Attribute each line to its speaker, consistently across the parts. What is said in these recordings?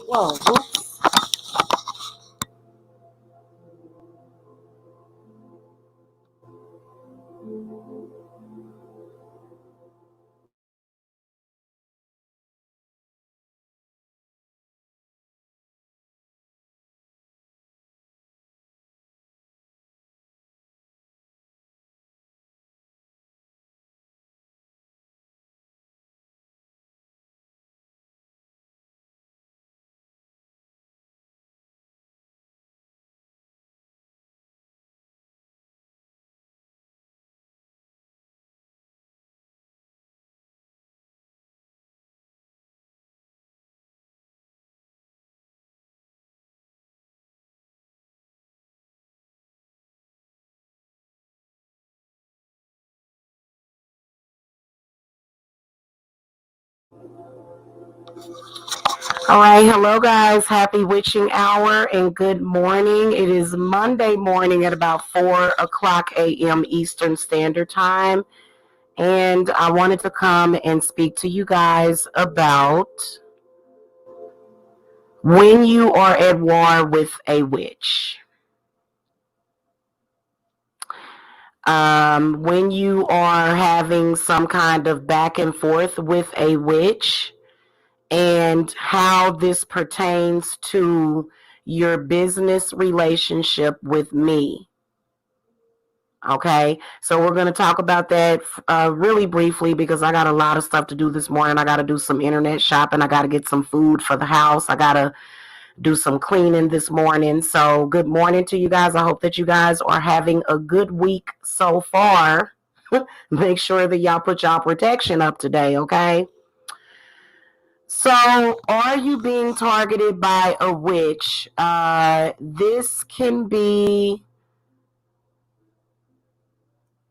Speaker 1: Whoa, whoops. All right, hello guys. Happy witching hour and good morning. It is Monday morning at about 4 o'clock a.m. Eastern Standard Time. And I wanted to come and speak to you guys about when you are at war with a witch. When you are having some kind of back and forth with a witch, and how this pertains to your business relationship with me. Okay, so we're going to talk about that really briefly because I got a lot of stuff to do this morning. I got to do some internet shopping. I got to get some food for the house. I got to do some cleaning this morning. So good morning to you guys. I hope that you guys are having a good week so far. Make sure that y'all put y'all protection up today, okay? So, are you being targeted by a witch? This can be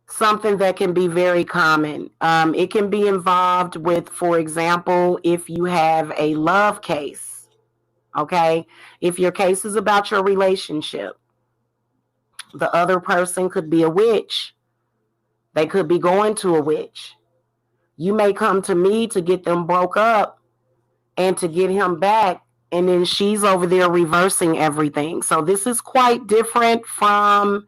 Speaker 1: something that can be very common. It can be involved with, for example, if you have a love case, okay? If your case is about your relationship, the other person could be a witch. They could be going to a witch. You may come to me to get them broke up and to get him back, and then she's over there reversing everything. So this is quite different from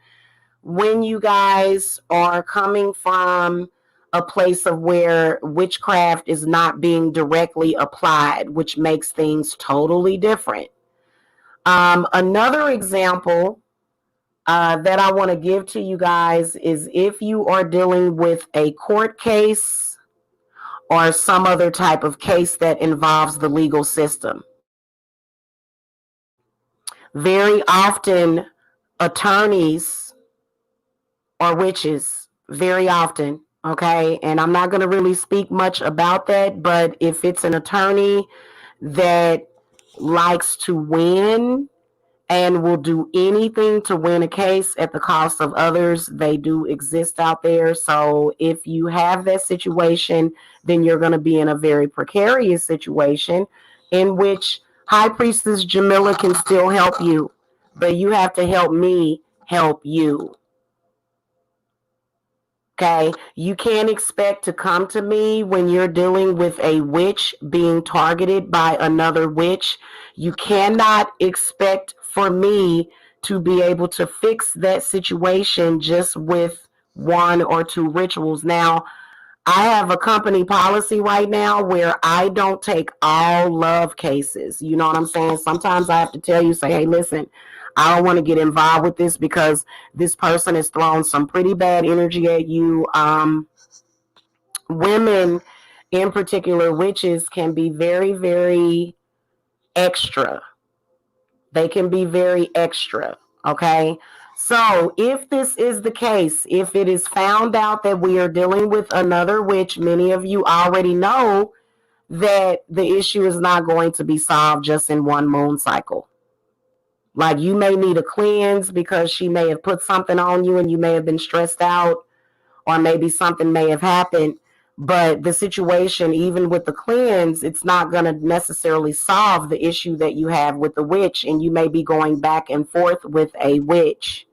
Speaker 1: when you guys are coming from a place of where witchcraft is not being directly applied, which makes things totally different. Another example that I want to give to you guys is if you are dealing with a court case or some other type of case that involves the legal system. Very often, attorneys are witches, very often, okay? And I'm not going to really speak much about that, but if it's an attorney that likes to win and will do anything to win a case at the cost of others, they do exist out there. So if you have that situation, then you're going to be in a very precarious situation in which High Priestess Jamila can still help you, but you have to help me help you. Okay, you can't expect to come to me when you're dealing with a witch being targeted by another witch. You cannot expect for me to be able to fix that situation just with one or two rituals. Now, I have a company policy right now where I don't take all love cases. You know what I'm saying? Sometimes I have to tell you, say, hey, listen, I don't want to get involved with this because this person has thrown some pretty bad energy at you. Women, in particular, witches, can be very, very extra. They can be very extra. Okay. So if this is the case, if it is found out that we are dealing with another witch, many of you already know that the issue is not going to be solved just in one moon cycle. Like you may need a cleanse because she may have put something on you and you may have been stressed out, or maybe something may have happened. But the situation, even with the cleanse, it's not going to necessarily solve the issue that you have with the witch, and you may be going back and forth with a witch.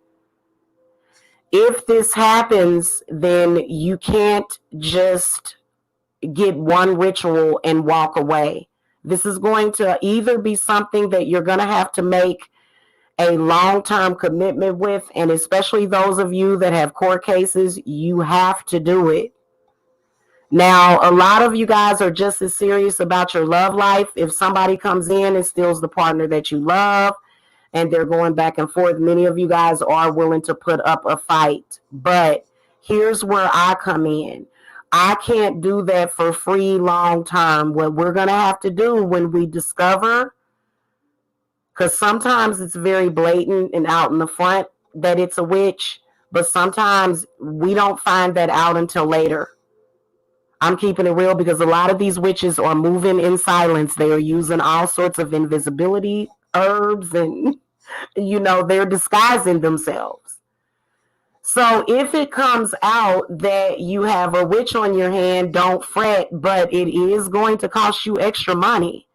Speaker 1: If this happens, then you can't just get one ritual and walk away. This is going to either be something that you're going to have to make a long-term commitment with, and especially those of you that have court cases, you have to do it. Now, a lot of you guys are just as serious about your love life. If somebody comes in and steals the partner that you love and they're going back and forth, many of you guys are willing to put up a fight. But here's where I come in. I can't do that for free long term. What we're going to have to do when we discover, because sometimes it's very blatant and out in the front that it's a witch, but sometimes we don't find that out until later. I'm keeping it real because a lot of these witches are moving in silence. They are using all sorts of invisibility herbs and, they're disguising themselves. So if it comes out that you have a witch on your hand, don't fret, but it is going to cost you extra money.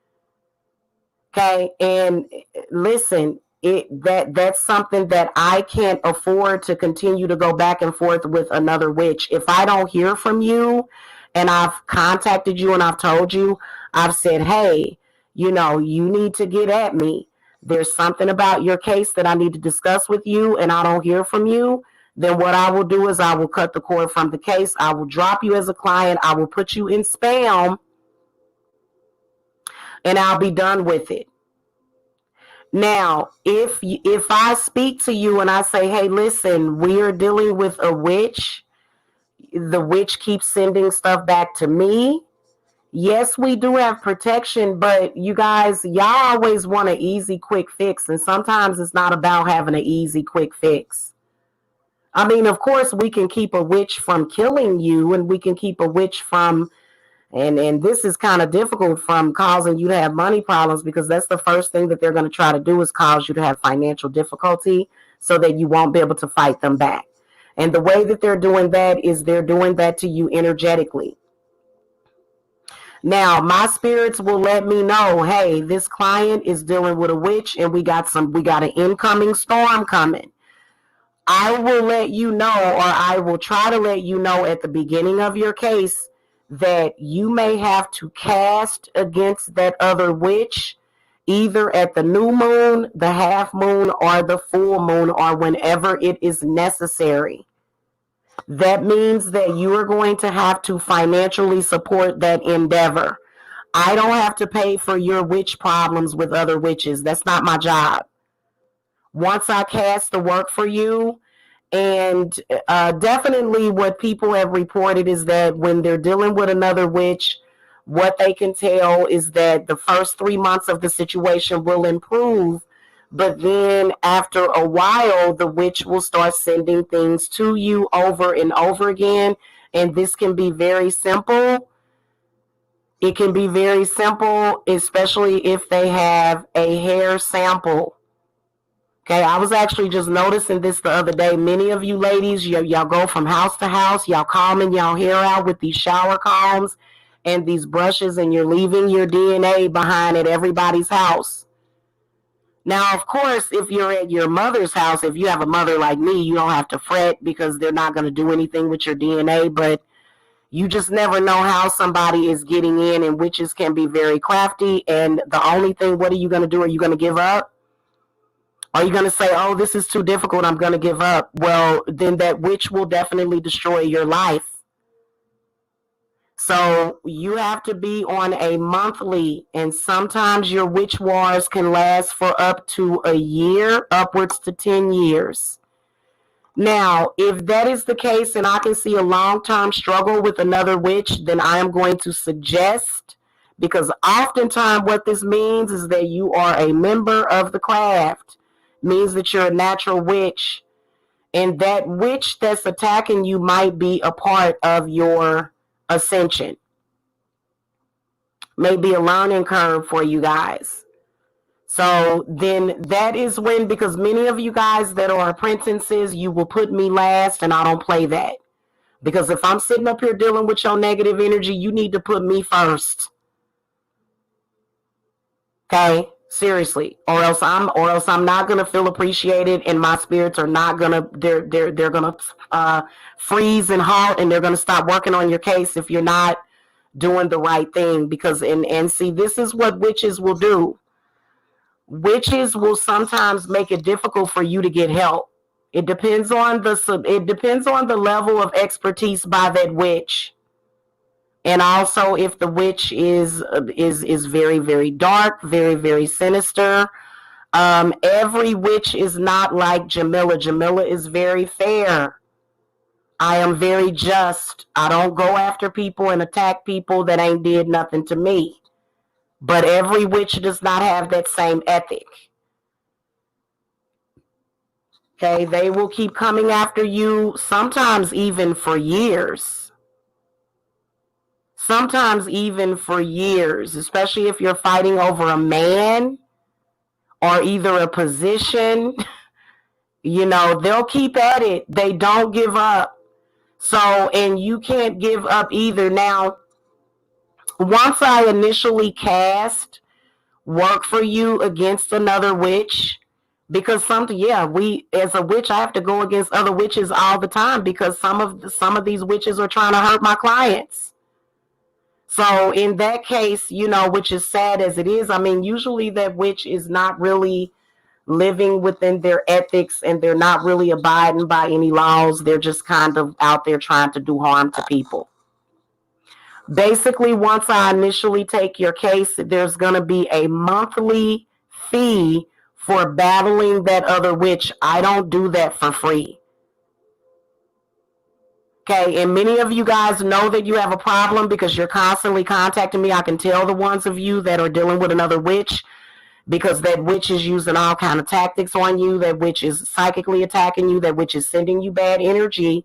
Speaker 1: Okay, and listen, that's something that I can't afford to continue to go back and forth with another witch. If I don't hear from you and I've contacted you and I've told you, I've said, hey, you need to get at me. There's something about your case that I need to discuss with you and I don't hear from you, then what I will do is I will cut the cord from the case. I will drop you as a client. I will put you in spam and I'll be done with it. Now, if I speak to you and I say, hey, listen, we are dealing with a witch. The witch keeps sending stuff back to me. Yes, we do have protection, but you guys, y'all always want an easy, quick fix. And sometimes it's not about having an easy, quick fix. I mean, of course, we can keep a witch from killing you and we can keep a witch from, and this is kind of difficult, from causing you to have money problems, because that's the first thing that they're going to try to do is cause you to have financial difficulty so that you won't be able to fight them back. And the way that they're doing that is they're doing that to you energetically. Now, my spirits will let me know, hey, this client is dealing with a witch and we got an incoming storm coming. I will let you know, or I will try to let you know at the beginning of your case that you may have to cast against that other witch either at the new moon, the half moon, or the full moon, or whenever it is necessary. That means that you are going to have to financially support that endeavor. I don't have to pay for your witch problems with other witches. That's not my job. Once I cast the work for you, and definitely what people have reported is that when they're dealing with another witch, what they can tell is that the first 3 months of the situation will improve. But then after a while, the witch will start sending things to you over and over again. And this can be very simple. It can be very simple, especially if they have a hair sample. Okay, I was actually just noticing this the other day. Many of you ladies, y'all go from house to house, y'all combing y'all hair out with these shower combs and these brushes, and you're leaving your DNA behind at everybody's house. Now, of course, if you're at your mother's house, if you have a mother like me, you don't have to fret because they're not going to do anything with your DNA, but you just never know how somebody is getting in, and witches can be very crafty. And the only thing, what are you going to do? Are you going to give up? Are you going to say, oh, this is too difficult, I'm going to give up? Well, then that witch will definitely destroy your life. So you have to be on a monthly, and sometimes your witch wars can last for up to a year, upwards to 10 years. Now, if that is the case and I can see a long-term struggle with another witch, then I am going to suggest, because oftentimes what this means is that you are a member of the craft. Means that you're a natural witch, and that witch that's attacking you might be a part of your ascension. Maybe a learning curve for you guys. So then that is when, because many of you guys that are apprentices, you will put me last, and I don't play that. Because if I'm sitting up here dealing with your negative energy, you need to put me first. Okay? Seriously, or else I'm not gonna feel appreciated, and my spirits are not gonna. They're gonna freeze and halt, and they're gonna stop working on your case if you're not doing the right thing. Because and see, this is what witches will do. Witches will sometimes make it difficult for you to get help. It depends on the level of expertise by that witch, and also if the witch is very, very dark, very, very sinister. Every witch is not like Jamila. Jamila is very fair. I am very just. I don't go after people and attack people that ain't did nothing to me. But every witch does not have that same ethic. Okay, they will keep coming after you, sometimes even for years. Sometimes even for years, especially if you're fighting over a man or either a position. They'll keep at it. They don't give up. So, and you can't give up either. Now, once I initially cast work for you against another witch, because we as a witch, I have to go against other witches all the time, because some of these witches are trying to hurt my clients. So in that case, which is sad as it is, I mean, usually that witch is not really living within their ethics, and they're not really abiding by any laws. They're just kind of out there trying to do harm to people. Basically, once I initially take your case, there's going to be a monthly fee for battling that other witch. I don't do that for free. Okay, and many of you guys know that you have a problem because you're constantly contacting me. I can tell the ones of you that are dealing with another witch, because that witch is using all kind of tactics on you. That witch is psychically attacking you. That witch is sending you bad energy,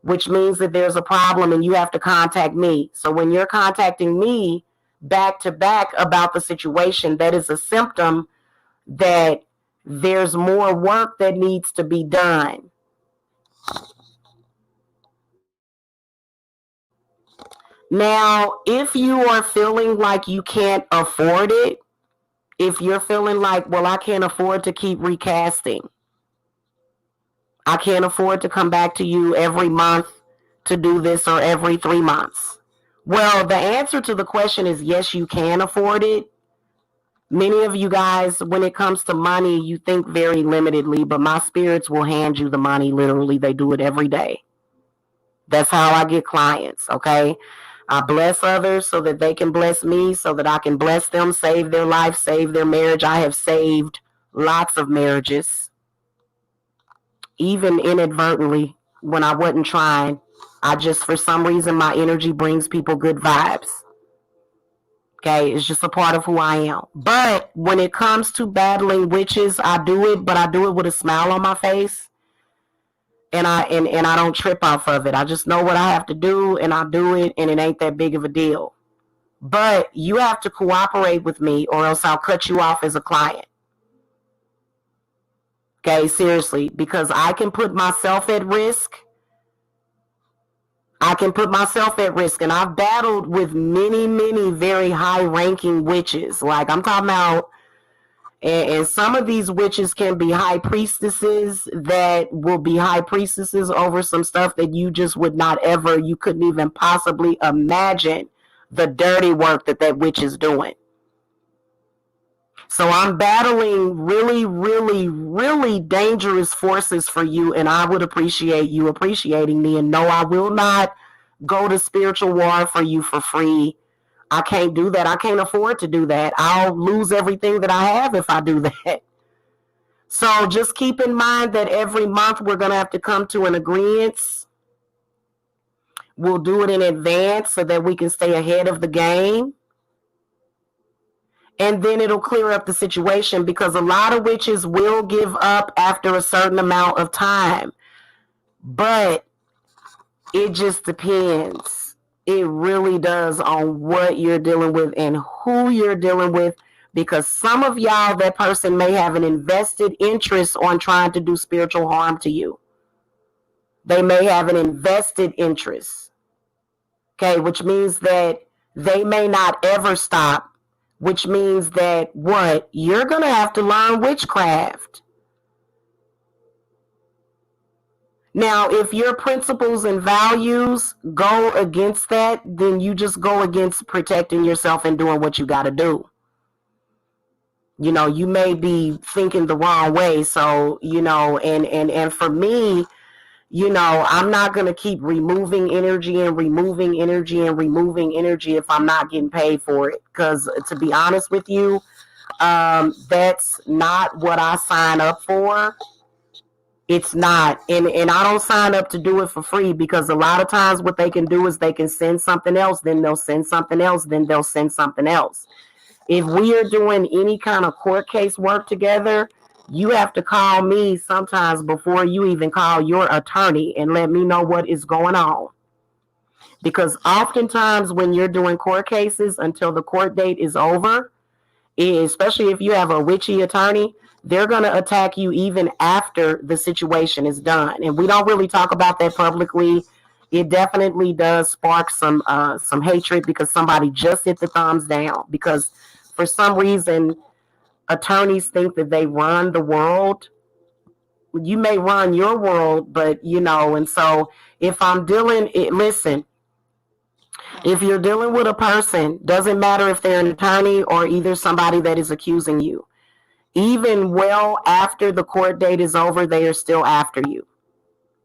Speaker 1: which means that there's a problem and you have to contact me. So when you're contacting me back to back about the situation, that is a symptom that there's more work that needs to be done. Now, if you are feeling like you can't afford it, if you're feeling like, well, I can't afford to keep recasting, I can't afford to come back to you every month to do this, or every 3 months. Well, the answer to the question is yes, you can afford it. Many of you guys, when it comes to money, you think very limitedly, but my spirits will hand you the money. Literally, they do it every day. That's how I get clients, okay? I bless others so that they can bless me, so that I can bless them, save their life, save their marriage. I have saved lots of marriages, even inadvertently when I wasn't trying. I just, for some reason, my energy brings people good vibes. Okay, it's just a part of who I am. But when it comes to battling witches, I do it, but I do it with a smile on my face. And I don't trip off of it. I just know what I have to do, and I do it, and it ain't that big of a deal. But you have to cooperate with me, or else I'll cut you off as a client. Okay, seriously, because I can put myself at risk. And I've battled with many, many very high-ranking witches. Like, I'm talking about, and some of these witches can be high priestesses that will be high priestesses over some stuff that you just would not ever, you couldn't even possibly imagine the dirty work that witch is doing. So I'm battling really, really, really dangerous forces for you, and I would appreciate you appreciating me. And no, I will not go to spiritual war for you for free. I can't do that. I can't afford to do that. I'll lose everything that I have if I do that. So just keep in mind that every month we're going to have to come to an agreement. We'll do it in advance so that we can stay ahead of the game. And then it'll clear up the situation, because a lot of witches will give up after a certain amount of time. But it just depends. It really does on what you're dealing with and who you're dealing with, because some of y'all, that person may have an invested interest on trying to do spiritual harm to you. They may have an invested interest. Okay, which means that they may not ever stop. Which means that what? You're going to have to learn witchcraft. Now, if your principles and values go against that, then you just go against protecting yourself and doing what you got to do. You know, you may be thinking the wrong way. So, you know, and for me, you know, I'm not going to keep removing energy and removing energy and removing energy if I'm not getting paid for it. Because to be honest with you, that's not what I sign up for. It's not. And I don't sign up to do it for free, because a lot of times what they can do is they can send something else, then they'll send something else, then they'll send something else. If we are doing any kind of court case work together, you have to call me sometimes before you even call your attorney and let me know what is going on. Because oftentimes when you're doing court cases, until the court date is over, especially if you have a witchy attorney, they're going to attack you even after the situation is done. And we don't really talk about that publicly. It definitely does spark some hatred, because somebody just hit the thumbs down. Because for some reason, attorneys think that they run the world. You may run your world, but you know, and so if I'm dealing, listen, if you're dealing with a person, doesn't matter if they're an attorney or either somebody that is accusing you, even well after the court date is over, they are still after you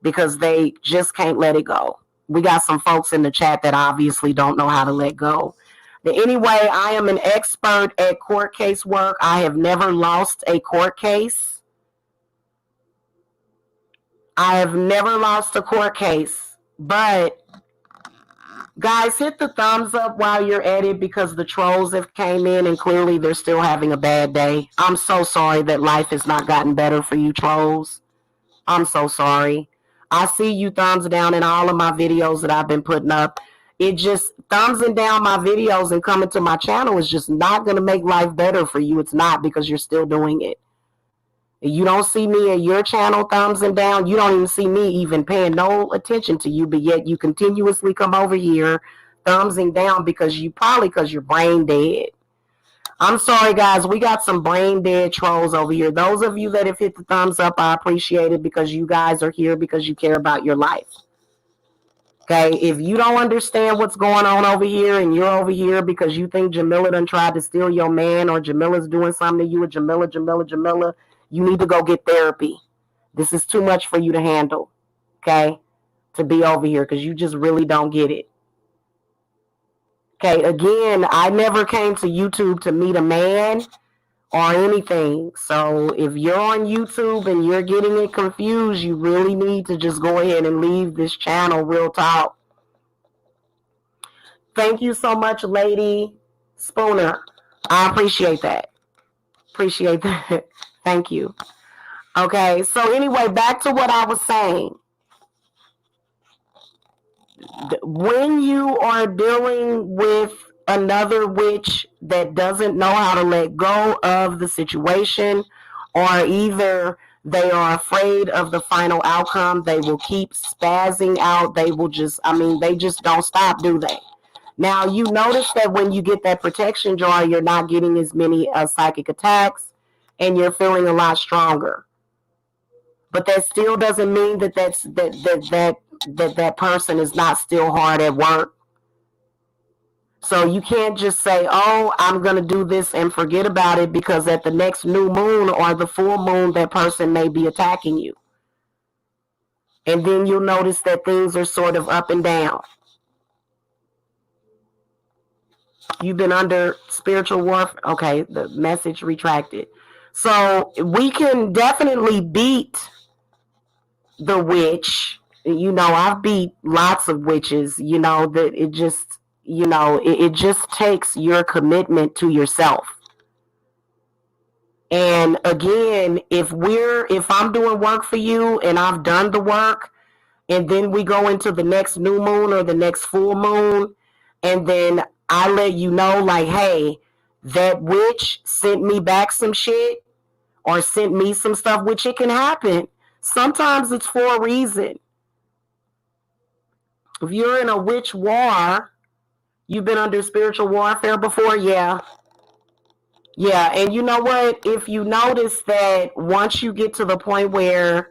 Speaker 1: because they just can't let it go. We got some folks in the chat that obviously don't know how to let go. But anyway, I am an expert at court case work. I have never lost a court case. I have never lost a court case. But guys, hit the thumbs up while you're at it, because the trolls have came in and clearly they're still having a bad day. I'm so sorry that life has not gotten better for you trolls. I'm so sorry. I see you thumbs down in all of my videos that I've been putting up. It just, thumbsing down my videos and coming to my channel is just not going to make life better for you. It's not, because you're still doing it. You don't see me at your channel thumbsing down. You don't even see me even paying no attention to you, but yet you continuously come over here thumbsing down because you're brain dead. I'm sorry, guys. We got some brain dead trolls over here. Those of you that have hit the thumbs up, I appreciate it, because you guys are here because you care about your life. Okay? If you don't understand what's going on over here and you're over here because you think Jamila done tried to steal your man, or Jamila's doing something to you, or Jamila, you need to go get therapy. This is too much for you to handle. Okay? To be over here, because you just really don't get it. Okay, again, I never came to YouTube to meet a man or anything. So if you're on YouTube and you're getting it confused, you really need to just go ahead and leave this channel, real talk. Thank you so much, Lady Spooner. I appreciate that. Appreciate that. Thank you. Okay, so anyway, back to what I was saying. When you are dealing with another witch that doesn't know how to let go of the situation, or either they are afraid of the final outcome, they will keep spazzing out. They will just, they just don't stop, do they? Now, you notice that when you get that protection jar, you're not getting as many psychic attacks, and you're feeling a lot stronger. But that still doesn't mean that that person is not still hard at work. So you can't just say, oh, I'm going to do this and forget about it, because at the next new moon or the full moon, that person may be attacking you. And then you'll notice that things are sort of up and down. You've been under spiritual warfare. Okay, the message retracted. So we can definitely beat the witch. You know, I've beat lots of witches, you know, that it just, you know, it just takes your commitment to yourself. And again, if I'm doing work for you and I've done the work, and then we go into the next new moon or the next full moon, and then I let you know, like, hey, that witch sent me back some shit or sent me some stuff, which it can happen. Sometimes it's for a reason. If you're in a witch war, you've been under spiritual warfare before, yeah. Yeah, and you know what? If you notice that once you get to the point where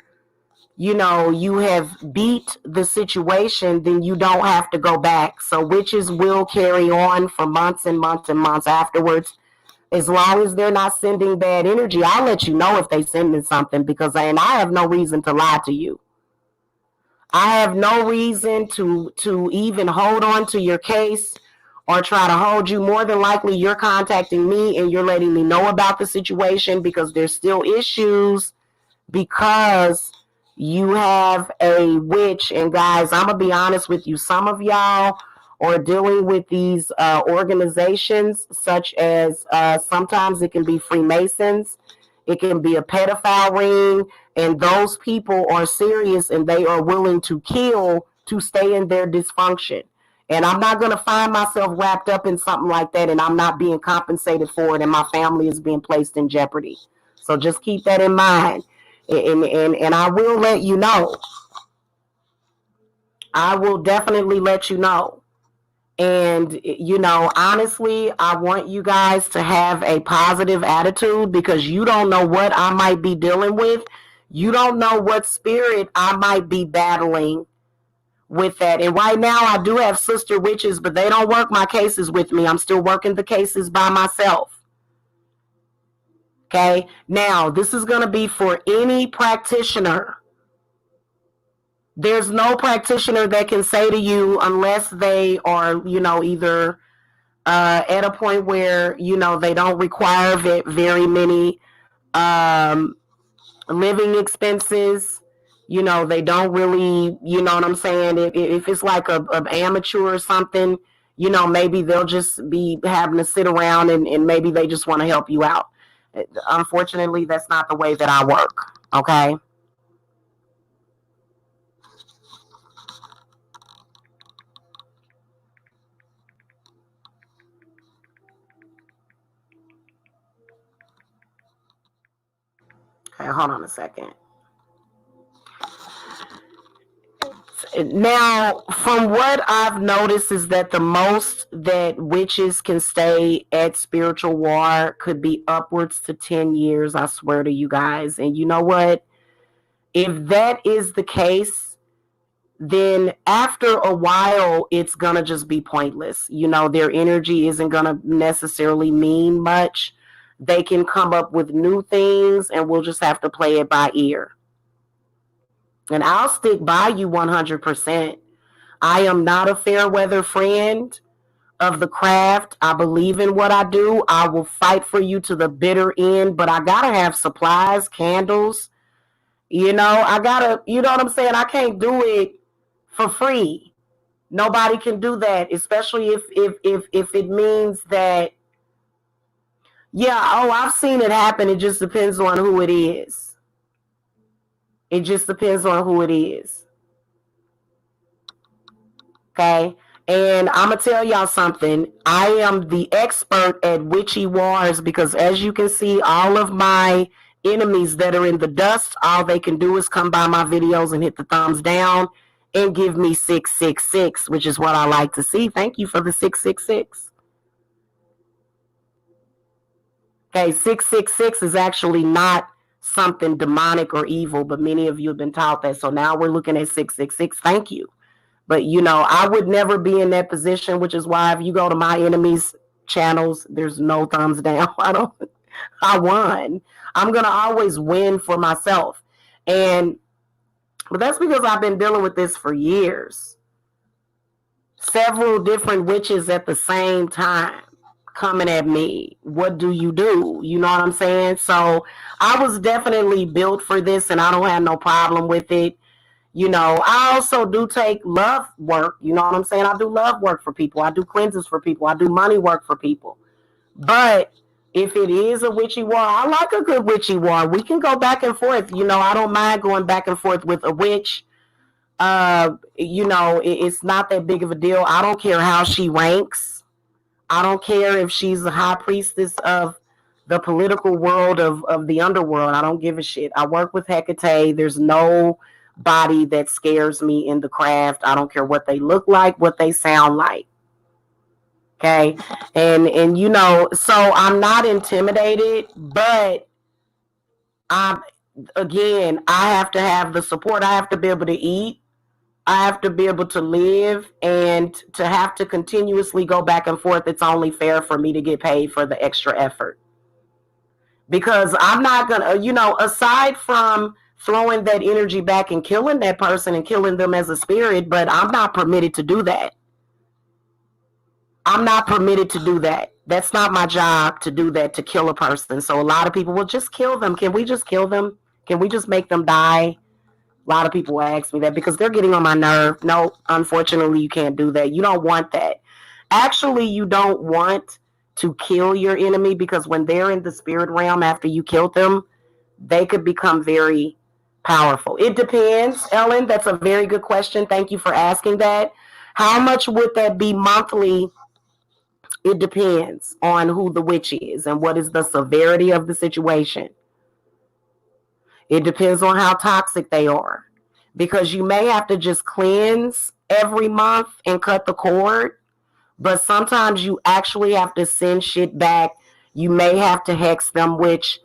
Speaker 1: you have beat the situation, then you don't have to go back. So witches will carry on for months and months and months afterwards. As long as they're not sending bad energy, I'll let you know if they sending something, because I have no reason to lie to you. I have no reason to even hold on to your case or try to hold you. More than likely, you're contacting me and you're letting me know about the situation because there's still issues, because you have a witch. And guys, I'm gonna be honest with you, some of y'all are dealing with these organizations, such as sometimes it can be Freemasons, it can be a pedophile ring, and those people are serious and they are willing to kill to stay in their dysfunction. And I'm not going to find myself wrapped up in something like that and I'm not being compensated for it and my family is being placed in jeopardy. So just keep that in mind. And I will let you know. I will definitely let you know. And, honestly, I want you guys to have a positive attitude, because you don't know what I might be dealing with. You don't know what spirit I might be battling with that. And right now, I do have sister witches, but they don't work my cases with me. I'm still working the cases by myself. Okay? Now, this is going to be for any practitioner. There's no practitioner that can say to you, unless they are, either at a point where, they don't require very many living expenses. They don't really, you know what I'm saying? If it's like a amateur or something, maybe they'll just be having to sit around and maybe they just want to help you out. Unfortunately, that's not the way that I work. Okay. Okay, hold on a second. Now, from what I've noticed is that the most that witches can stay at spiritual war could be upwards to 10 years, I swear to you guys. And you know what? If that is the case, then after a while, it's going to just be pointless. Their energy isn't going to necessarily mean much. They can come up with new things and we'll just have to play it by ear. And I'll stick by you 100%. I am not a fair weather friend of the craft. I believe in what I do. I will fight for you to the bitter end, but I gotta have supplies, candles. I gotta, you know what I'm saying? I can't do it for free. Nobody can do that, especially if it means that, yeah, oh, I've seen it happen. It just depends on who it is. It just depends on who it is. Okay. And I'm going to tell y'all something. I am the expert at witchy wars, because as you can see, all of my enemies that are in the dust, all they can do is come by my videos and hit the thumbs down and give me 666, which is what I like to see. Thank you for the 666. Okay, 666 is actually not something demonic or evil, but many of you have been taught that. So now we're looking at 666. Thank you. But, I would never be in that position, which is why if you go to my enemies' channels, there's no thumbs down. I won. I'm going to always win for myself. But that's because I've been dealing with this for years. Several different witches at the same time coming at me. What do? You know what I'm saying? So I was definitely built for this and I don't have no problem with it. I also do take love work. You know what I'm saying? I do love work for people. I do cleanses for people. I do money work for people. But if it is a witchy war, I like a good witchy war. We can go back and forth. I don't mind going back and forth with a witch. It's not that big of a deal. I don't care how she ranks. I don't care if she's a high priestess of the political world of the underworld. I don't give a shit. I work with Hecate. There's no body that scares me in the craft. I don't care what they look like, what they sound like. Okay. And so I'm not intimidated, but again, I have to have the support. I have to be able to eat. I have to be able to live, and to have to continuously go back and forth. It's only fair for me to get paid for the extra effort, because I'm not gonna, aside from throwing that energy back and killing that person and killing them as a spirit, but I'm not permitted to do that. I'm not permitted to do that. That's not my job to do that, to kill a person. So a lot of people will just kill them. Can we just kill them? Can we just make them die? A lot of people ask me that because they're getting on my nerve. No, unfortunately, you can't do that. You don't want that. Actually, you don't want to kill your enemy, because when they're in the spirit realm after you killed them, they could become very powerful. It depends, Ellen. That's a very good question. Thank you for asking that. How much would that be monthly? It depends on who the witch is and what is the severity of the situation. It depends on how toxic they are, because you may have to just cleanse every month and cut the cord, but sometimes you actually have to send shit back. You may have to hex them, which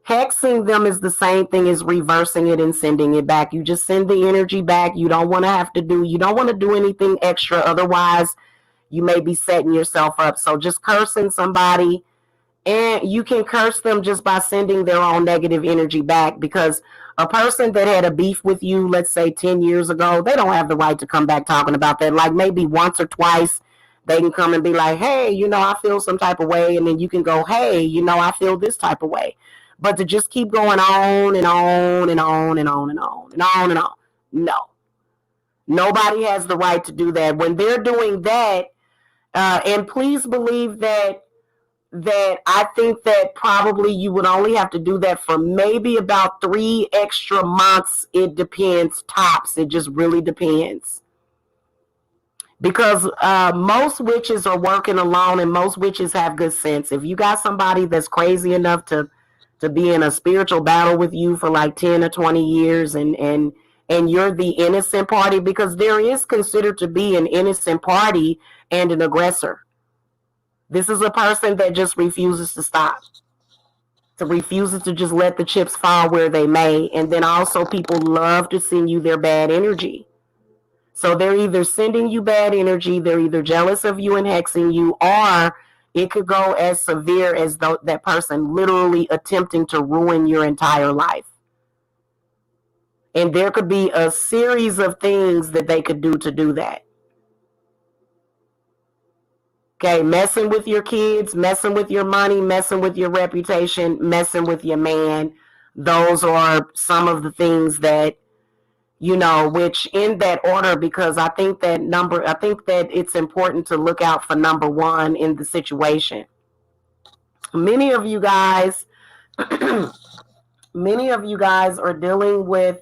Speaker 1: hexing them is the same thing as reversing it and sending it back. You just send the energy back. You don't want to do anything extra. Otherwise, you may be setting yourself up. So just cursing somebody, and you can curse them just by sending their own negative energy back, because a person that had a beef with you, let's say 10 years ago, they don't have the right to come back talking about that. Like maybe once or twice they can come and be like, hey, I feel some type of way. And then you can go, hey, I feel this type of way. But to just keep going on and on and on and on and on and on and on. No. Nobody has the right to do that. When they're doing that, and please believe that I think that probably you would only have to do that for maybe about 3 extra months. It depends, tops. It just really depends. Because most witches are working alone, and most witches have good sense. If you got somebody that's crazy enough to be in a spiritual battle with you for like 10 or 20 years, and you're the innocent party, because there is considered to be an innocent party and an aggressor. This is a person that just refuses to stop, refuses to just let the chips fall where they may. And then also people love to send you their bad energy. So they're either sending you bad energy, they're either jealous of you and hexing you, or it could go as severe as that person literally attempting to ruin your entire life. And there could be a series of things that they could do that. Okay, messing with your kids, messing with your money, messing with your reputation, messing with your man. Those are some of the things that, which in that order, because I think that it's important to look out for number one in the situation. Many of you guys are dealing with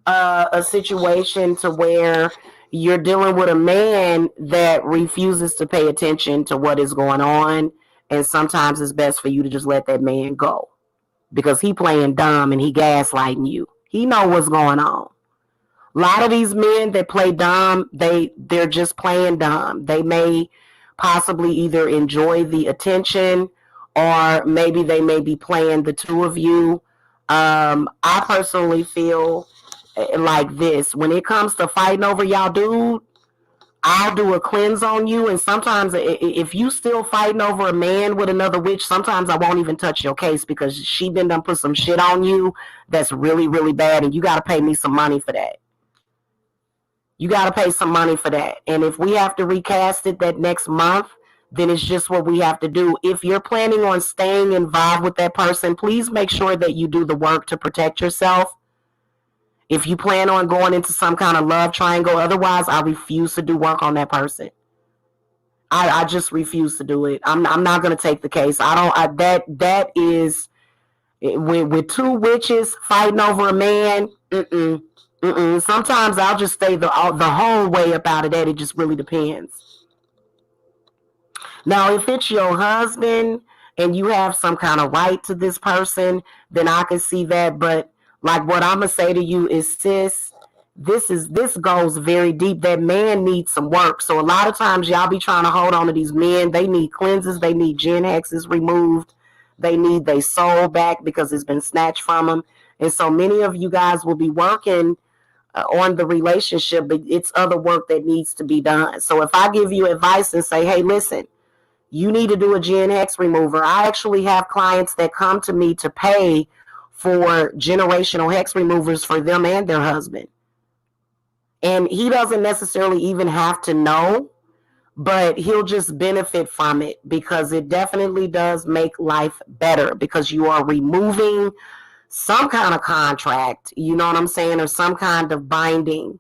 Speaker 1: a situation to where you're dealing with a man that refuses to pay attention to what is going on, and sometimes it's best for you to just let that man go, because he playing dumb and he gaslighting you. He know what's going on. A lot of these men that play dumb, they're just playing dumb. They may possibly either enjoy the attention, or maybe they may be playing the two of you. I personally feel like this: when it comes to fighting over y'all dude, I'll do a cleanse on you. And sometimes if you still fighting over a man with another witch, sometimes I won't even touch your case, because she been done put some shit on you that's really, really bad, and you got to pay me some money for that. You got to pay some money for that. And if we have to recast it that next month, then it's just what we have to do. If you're planning on staying involved with that person, please make sure that you do the work to protect yourself. If you plan on going into some kind of love triangle, otherwise I refuse to do work on that person. I just refuse to do it. I'm not going to take the case. That is, with two witches fighting over a man. Sometimes I'll just stay the whole way up out of that. It just really depends. Now, if it's your husband and you have some kind of right to this person, then I can see that. But like, what I'm gonna say to you is, sis, this goes very deep. That man needs some work. So a lot of times y'all be trying to hold on to these men. They need cleanses. They need gen hexes removed. They need their soul back because it's been snatched from them. And so many of you guys will be working on the relationship, but it's other work that needs to be done. So if I give you advice and say, hey, listen, you need to do a gen hex remover. I actually have clients that come to me to pay for generational hex removers for them and their husband. And he doesn't necessarily even have to know, but he'll just benefit from it because it definitely does make life better because you are removing some kind of contract, you know what I'm saying, or some kind of binding.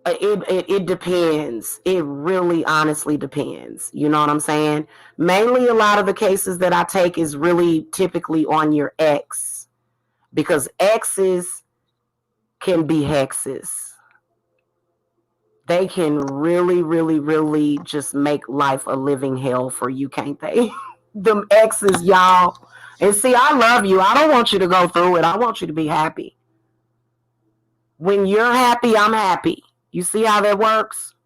Speaker 1: It depends. It really honestly depends. You know what I'm saying? Mainly a lot of the cases that I take is really typically on your ex because exes can be hexes. They can really, really, really just make life a living hell for you, can't they? Them exes, y'all. And see, I love you. I don't want you to go through it. I want you to be happy. When you're happy, I'm happy. You see how that works?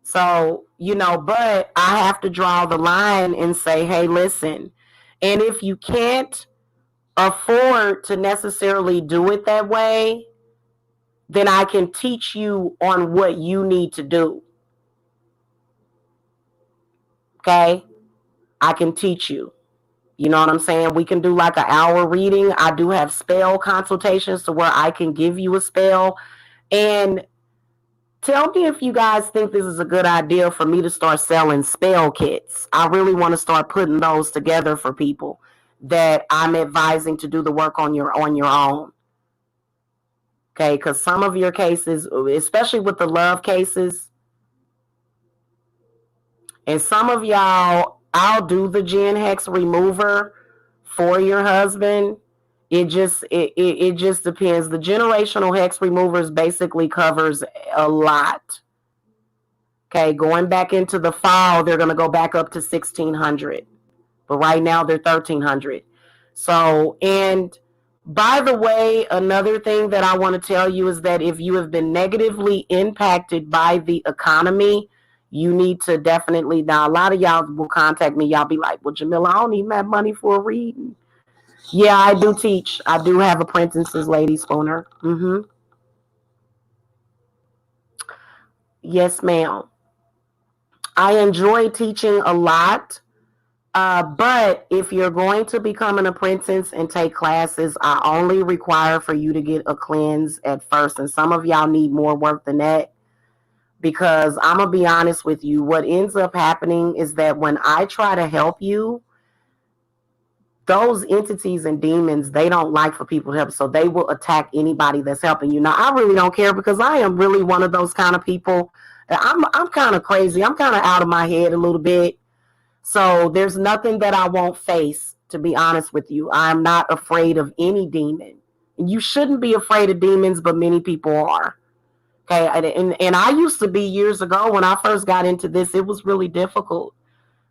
Speaker 1: So, but I have to draw the line and say, hey, listen. And if you can't afford to necessarily do it that way, then I can teach you on what you need to do. Okay? I can teach you. You know what I'm saying? We can do like an hour reading. I do have spell consultations to where I can give you a spell. And tell me if you guys think this is a good idea for me to start selling spell kits. I really want to start putting those together for people that I'm advising to do the work on your own. Okay, because some of your cases, especially with the love cases, and some of y'all, I'll do the gen hex remover for your husband. It just depends. The generational hex removers basically covers a lot. Okay, going back into the fall, they're going to go back up to 1,600. But right now, they're 1,300. So, and by the way, another thing that I want to tell you is that if you have been negatively impacted by the economy, you need to definitely, now a lot of y'all will contact me. Y'all be like, well, Jamila, I don't even have money for a reading. Yeah, I do teach. I do have apprentices, Lady Spooner. Yes, ma'am. I enjoy teaching a lot. But if you're going to become an apprentice and take classes, I only require for you to get a cleanse at first. And some of y'all need more work than that. Because I'm going to be honest with you, what ends up happening is that when I try to help you, those entities and demons, they don't like for people to help. So they will attack anybody that's helping you. Now, I really don't care because I am really one of those kind of people. I'm kind of crazy. I'm kind of out of my head a little bit. So there's nothing that I won't face, to be honest with you. I'm not afraid of any demon. You shouldn't be afraid of demons, but many people are. Okay, and I used to be years ago when I first got into this. It was really difficult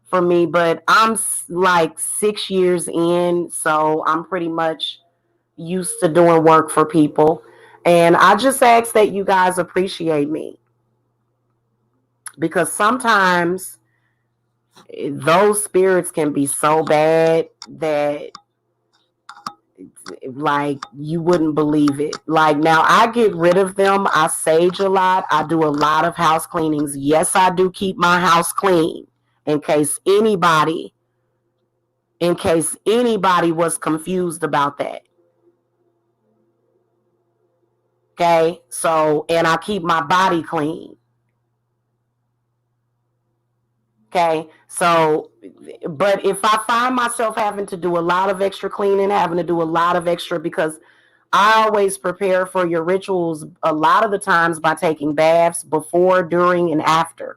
Speaker 1: for me, but I'm like 6 years in, so I'm pretty much used to doing work for people. And I just ask that you guys appreciate me because sometimes those spirits can be so bad that like you wouldn't believe it. Like now I get rid of them. I sage a lot. I do a lot of house cleanings. Yes, I do keep my house clean in case anybody was confused about that. Okay? So, and I keep my body clean. Okay, so, but if I find myself having to do a lot of extra cleaning, having to do a lot of extra, because I always prepare for your rituals a lot of the times by taking baths before, during, and after.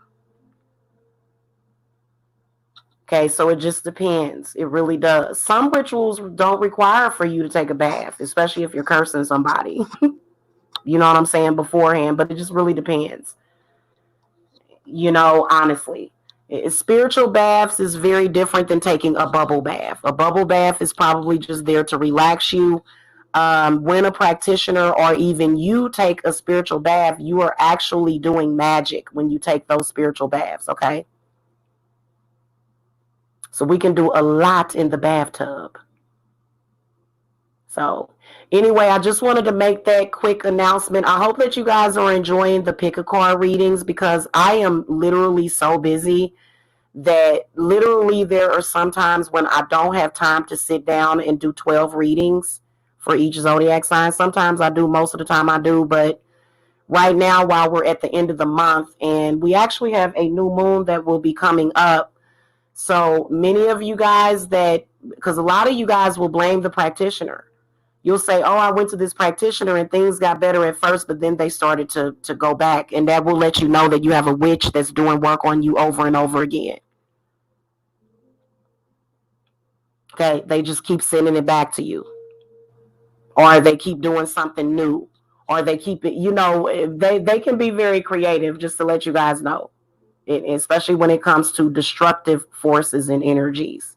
Speaker 1: Okay, so it just depends. It really does. Some rituals don't require for you to take a bath, especially if you're cursing somebody. You know what I'm saying, beforehand, but it just really depends. Honestly. Spiritual baths is very different than taking a bubble bath. A bubble bath is probably just there to relax you. When a practitioner or even you take a spiritual bath, you are actually doing magic when you take those spiritual baths, okay? So we can do a lot in the bathtub. So anyway, I just wanted to make that quick announcement. I hope that you guys are enjoying the pick a card readings because I am literally so busy that literally there are some times when I don't have time to sit down and do 12 readings for each zodiac sign. Sometimes I do, most of the time I do, but right now while we're at the end of the month and we actually have a new moon that will be coming up. So many of you guys because a lot of you guys will blame the practitioner. You'll say, oh, I went to this practitioner and things got better at first, but then they started to go back. And that will let you know that you have a witch that's doing work on you over and over again. Okay, they just keep sending it back to you. Or they keep doing something new. Or they keep it, they can be very creative, just to let you guys know. Especially when it comes to destructive forces and energies.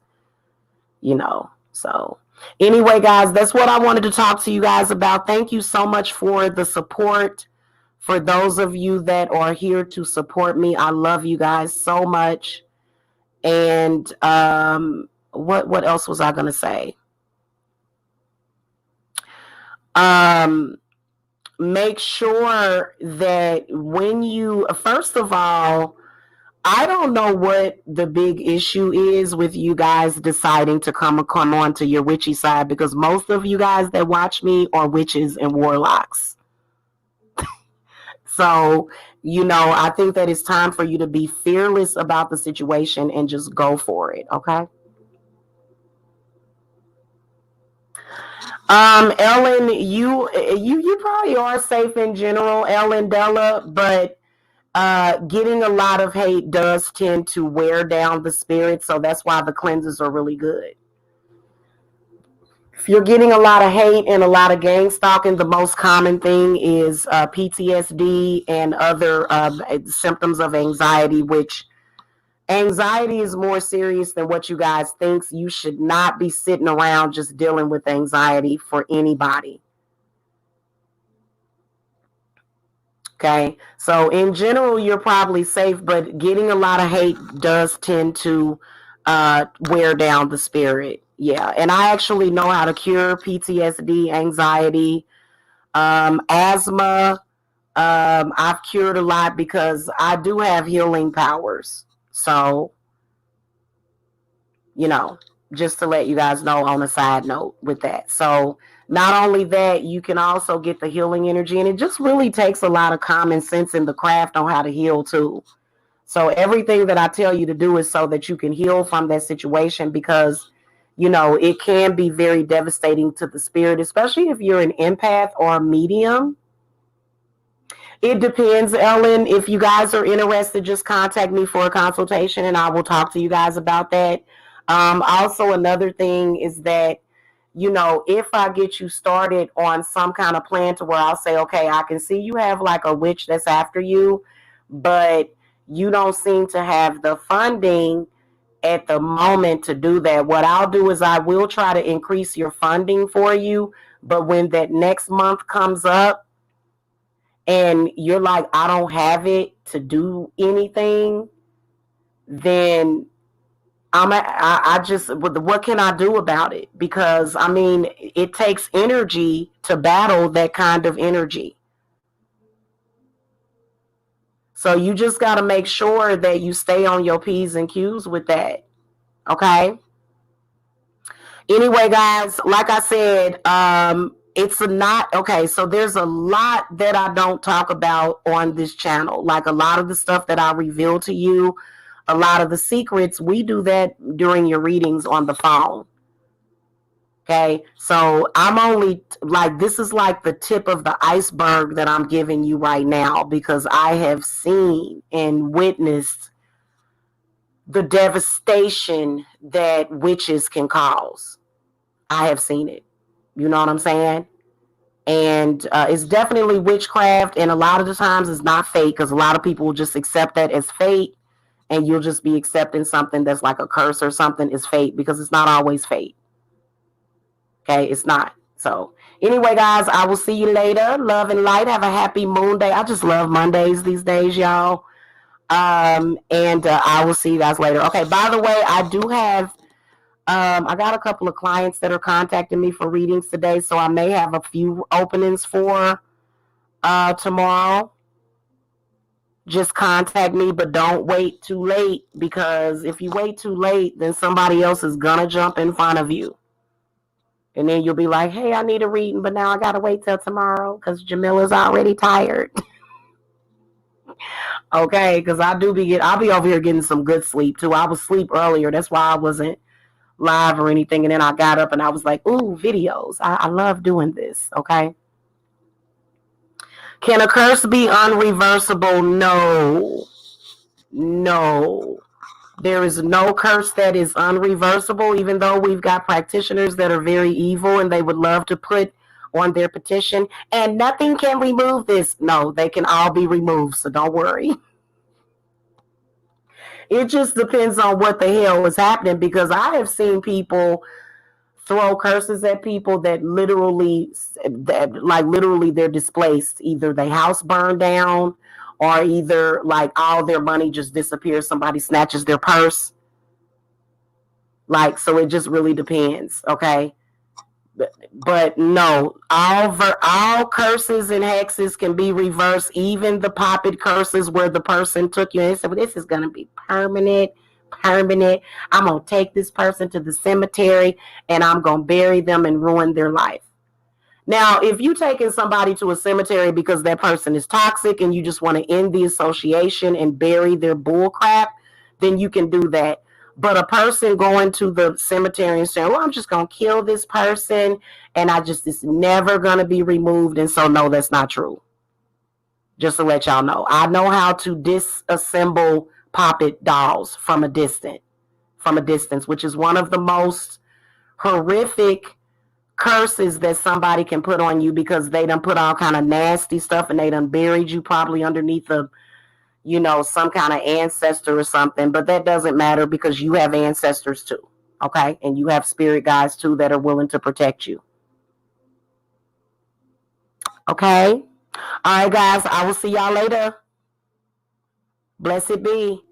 Speaker 1: So anyway, guys, that's what I wanted to talk to you guys about. Thank you so much for the support. For those of you that are here to support me, I love you guys so much. And what else was I going to say? Make sure that first of all, I don't know what the big issue is with you guys deciding to come on to your witchy side, because most of you guys that watch me are witches and warlocks. So, I think that it's time for you to be fearless about the situation and just go for it, okay? Ellen, you probably are safe in general, Ellen Della, but getting a lot of hate does tend to wear down the spirit, so that's why the cleanses are really good. If you're getting a lot of hate and a lot of gang stalking, the most common thing is PTSD and other symptoms of anxiety, which anxiety is more serious than what you guys think. You should not be sitting around just dealing with anxiety for anybody. Okay, so in general, you're probably safe, but getting a lot of hate does tend to wear down the spirit. Yeah, and I actually know how to cure PTSD, anxiety, asthma. I've cured a lot because I do have healing powers. So, just to let you guys know on a side note with that. So, not only that, you can also get the healing energy, and it just really takes a lot of common sense in the craft on how to heal too. So everything that I tell you to do is so that you can heal from that situation, because it can be very devastating to the spirit, especially if you're an empath or a medium. It depends, Ellen. If you guys are interested, just contact me for a consultation and I will talk to you guys about that. Also, another thing is that, if I get you started on some kind of plan to where I'll say, okay, I can see you have like a witch that's after you, but you don't seem to have the funding at the moment to do that. What I'll do is I will try to increase your funding for you, but when that next month comes up and you're like, I don't have it to do anything, then what can I do about it? Because it takes energy to battle that kind of energy. So you just got to make sure that you stay on your P's and Q's with that. Okay. Anyway, guys, like I said, it's not okay. So there's a lot that I don't talk about on this channel. Like a lot of the stuff that I reveal to you, a lot of the secrets, we do that during your readings on the phone. Okay, so I'm only this is like the tip of the iceberg that I'm giving you right now, because I have seen and witnessed the devastation that witches can cause. I have seen it. You know what I'm saying? And it's definitely witchcraft, and a lot of the times it's not fake, because a lot of people will just accept that as fate, and you'll just be accepting something that's like a curse or something is fate, because it's not always fate. Okay, it's not. So anyway, guys, I will see you later. Love and light. Have a happy moon day. I just love Mondays these days, y'all. And I will see you guys later. Okay, by the way, I do have I got a couple of clients that are contacting me for readings today, so I may have a few openings for tomorrow. Just contact me, but don't wait too late, because if you wait too late, then somebody else is gonna jump in front of you. And then you'll be like, hey, I need a reading, but now I gotta wait till tomorrow because Jamila's already tired. Okay, because I'll be over here getting some good sleep too. I was asleep earlier. That's why I wasn't live or anything. And then I got up and I was like, ooh, videos. I love doing this. Okay. Can a curse be unreversible? No. No. There is no curse that is unreversible, even though we've got practitioners that are very evil and they would love to put on their petition, and nothing can remove this. No, they can all be removed, so don't worry. It just depends on what the hell is happening, because I have seen people throw curses at people that literally they're displaced. Either their house burned down, or either like all their money just disappears. Somebody snatches their purse. Like, so it just really depends. Okay. But no, all curses and hexes can be reversed. Even the poppet curses where the person took you and said, well, this is going to be permanent. I'm going to take this person to the cemetery and I'm going to bury them and ruin their life. Now, if you taking somebody to a cemetery because that person is toxic and you just want to end the association and bury their bull crap, then you can do that. But a person going to the cemetery and saying, well, I'm just going to kill this person and it's never going to be removed. And so, no, that's not true. Just to let y'all know. I know how to disassemble poppet dolls from a distance, which is one of the most horrific curses that somebody can put on you, because they done put all kind of nasty stuff and they done buried you probably underneath some kind of ancestor or something. But that doesn't matter, because you have ancestors too. Okay. And you have spirit guides too that are willing to protect you. Okay. All right, guys. I will see y'all later. Blessed be.